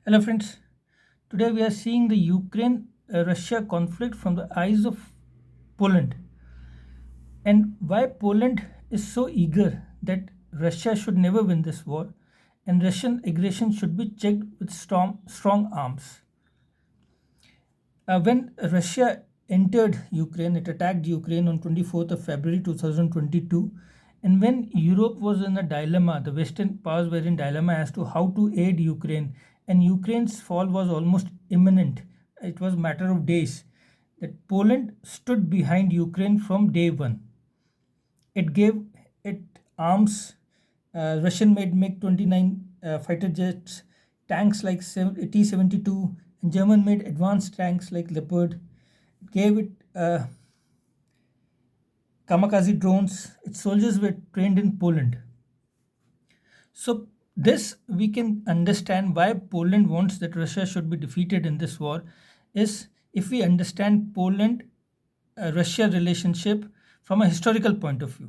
Hello, friends. Today we are seeing the Ukraine Russia conflict from the eyes of Poland and why Poland is so eager that Russia should never win this war and Russian aggression should be checked with strong arms. When Russia entered Ukraine, it attacked Ukraine on 24th of February 2022. And when Europe was in a dilemma, the Western powers were in dilemma as to how to aid Ukraine, and Ukraine's fall was almost imminent. It was a matter of days that Poland stood behind Ukraine from day one. It gave it arms, Russian-made MiG-29 fighter jets, tanks like T-72, and German-made advanced tanks like Leopard. It gave it kamikaze drones. Its soldiers were trained in Poland. So this we can understand why Poland wants that Russia should be defeated in this war is if we understand Poland Russia relationship from a historical point of view.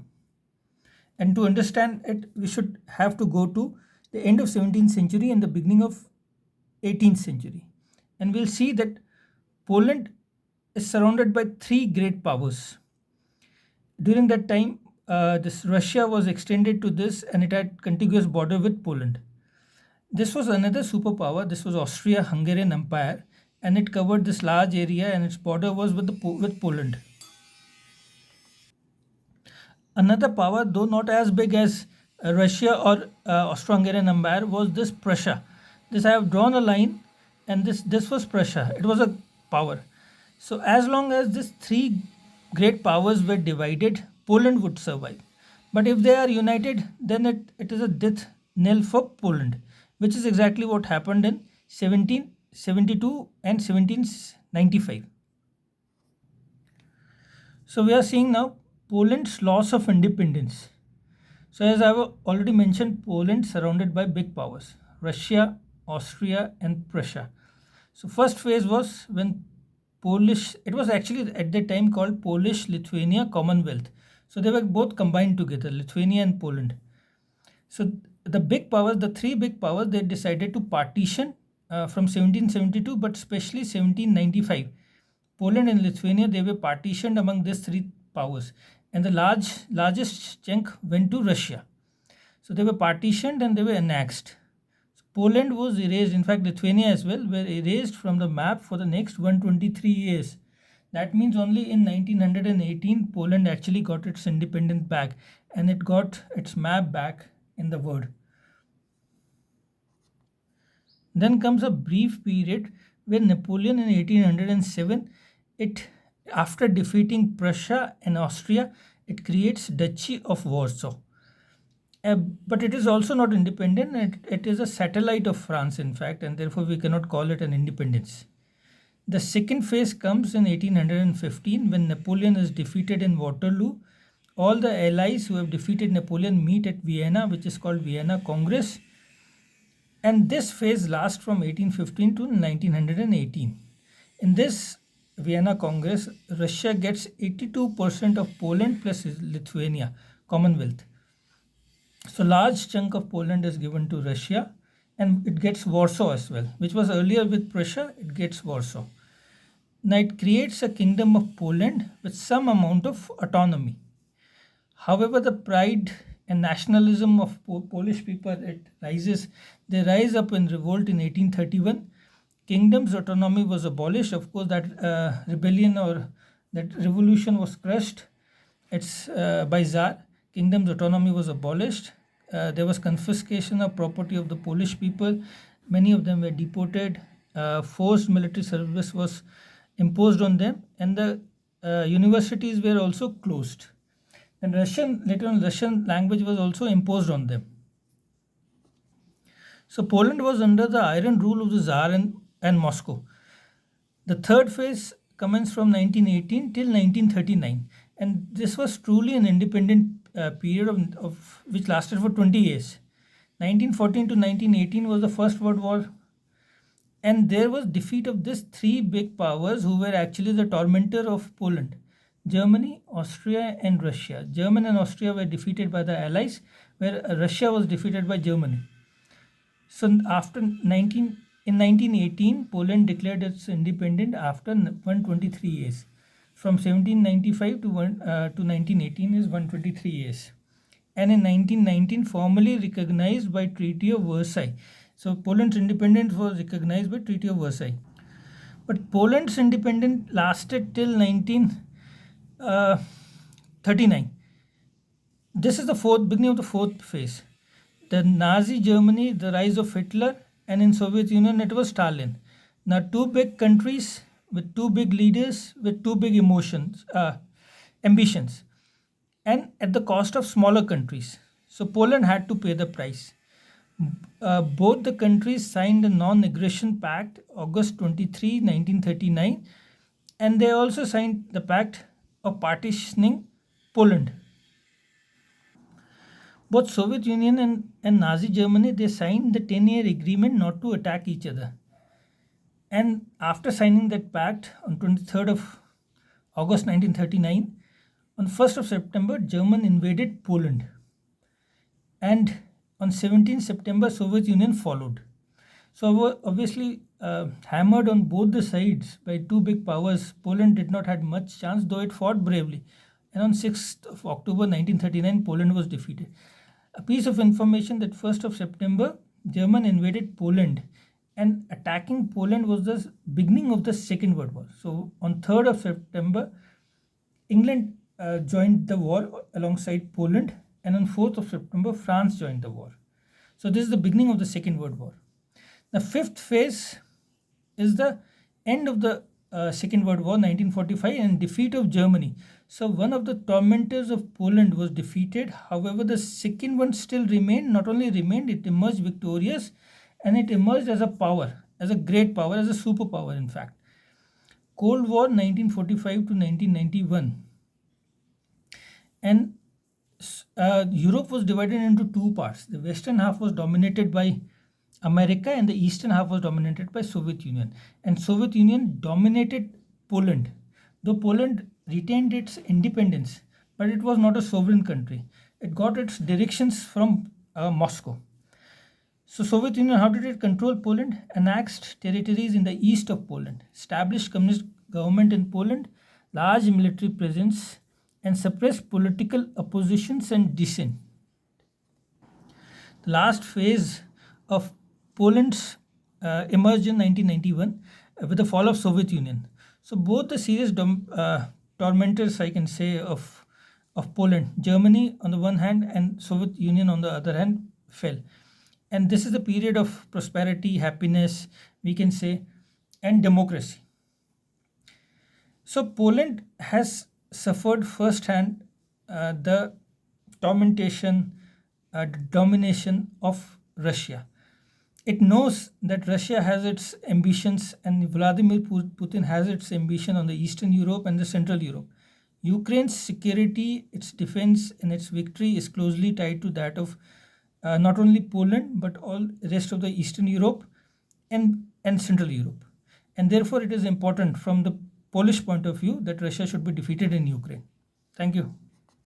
And to understand it, we should have to go to the end of 17th century and the beginning of 18th century. And we'll see that Poland is surrounded by three great powers. During that time, this Russia was extended to this and it had contiguous border with Poland. This was another superpower. This was Austria-Hungarian Empire, and it covered this large area, and its border was with Poland. Another power, though not as big as Russia or Austro-Hungarian Empire, was this Prussia. This I have drawn a line, and this was Prussia. It was a power. So as long as these three great powers were divided, Poland would survive. But if they are united, then it is a death knell for Poland, which is exactly what happened in 1772 and 1795. So we are seeing now Poland's loss of independence. So as I've already mentioned, Poland surrounded by big powers, Russia, Austria and Prussia. So first phase was when it was actually at that time called Polish-Lithuania Commonwealth. So they were both combined together, Lithuania and Poland. So the big powers, the three big powers, they decided to partition from 1772, but especially 1795. Poland and Lithuania, they were partitioned among these three powers, and the largest chunk went to Russia. So they were partitioned and they were annexed. So Poland was erased. In fact, Lithuania as well were erased from the map for the next 123 years. That means only in 1918 Poland actually got its independence back, and it got its map back in the world. Then comes a brief period where Napoleon in 1807, it after defeating Prussia and Austria, it creates Duchy of Warsaw. But it is also not independent. It is a satellite of France, in fact, and therefore we cannot call it an independence. The second phase comes in 1815 when Napoleon is defeated in Waterloo. All the allies who have defeated Napoleon meet at Vienna, which is called Vienna Congress. And this phase lasts from 1815 to 1918. In this Vienna Congress, Russia gets 82% of Poland plus Lithuania, Commonwealth. So large chunk of Poland is given to Russia, and it gets Warsaw as well, which was earlier with Prussia, it gets Warsaw. Now it creates a kingdom of Poland with some amount of autonomy. However, the pride and nationalism of Polish people, it rises. They rise up in revolt in 1831. Kingdom's autonomy was abolished. Of course, that rebellion or that revolution was crushed. It's by Tsar. Kingdom's autonomy was abolished. There was confiscation of property of the Polish people. Many of them were deported. Forced military service was imposed on them, and the universities were also closed. And later on, Russian language was also imposed on them. So Poland was under the iron rule of the Tsar and Moscow. The third phase commenced from 1918 till 1939, and this was truly an independent period of which lasted for 20 years. 1914 to 1918 was the First World War, and there was defeat of these three big powers who were actually the tormentor of Poland. Germany, Austria, and Russia. Germany and Austria were defeated by the Allies, where Russia was defeated by Germany. So after 19 In 1918, Poland declared its independence after 123 years. From 1795 to 1918 is 123 years. And in 1919, formally recognized by Treaty of Versailles. So Poland's independence was recognized by Treaty of Versailles. But Poland's independence lasted till 1939. This is the beginning of the fourth phase. The Nazi Germany, the rise of Hitler, and in Soviet Union it was Stalin. Now two big countries with two big leaders with two big ambitions, and at the cost of smaller countries. So Poland had to pay the price. Both the countries signed a non-aggression pact August 23, 1939, and they also signed the pact of partitioning Poland. Both Soviet Union and Nazi Germany, they signed the 10-year agreement not to attack each other. And after signing that pact on 23rd of August 1939, on 1st of September, Germany invaded Poland. And on 17th September, Soviet Union followed. So obviously, hammered on both the sides by two big powers, Poland did not have much chance, though it fought bravely. And on 6th of October 1939, Poland was defeated. A piece of information that 1st of September, Germany invaded Poland, and attacking Poland was the beginning of the Second World War. So on 3rd of September, England joined the war alongside Poland, and on 4th of September, France joined the war. So this is the beginning of the Second World War. The fifth phase is the end of the Second World War, 1945, and defeat of Germany. So one of the tormentors of Poland was defeated. However, the second one still remained. Not only remained, it emerged victorious, and it emerged as a power, as a great power, as a superpower, in fact. Cold War 1945 to 1991. And Europe was divided into two parts. The western half was dominated by America, and the eastern half was dominated by Soviet Union. And Soviet Union dominated Poland. Though Poland retained its independence, but it was not a sovereign country. It got its directions from Moscow. So Soviet Union, how did it control Poland? Annexed territories in the east of Poland, established communist government in Poland, large military presence, and suppressed political oppositions and dissent. The last phase of Poland's emerged in 1991 with the fall of Soviet Union. So both the serious tormentors, I can say, of Poland, Germany on the one hand and Soviet Union on the other hand, fell. And this is the period of prosperity, happiness, we can say, and democracy. So Poland has suffered firsthand the tormentation, domination of Russia. It knows that Russia has its ambitions and Vladimir Putin has its ambition on the Eastern Europe and the Central Europe. Ukraine's security, its defense, and its victory is closely tied to that of not only Poland but all rest of the Eastern Europe and Central Europe. And therefore, it is important from the Polish point of view that Russia should be defeated in Ukraine. Thank you.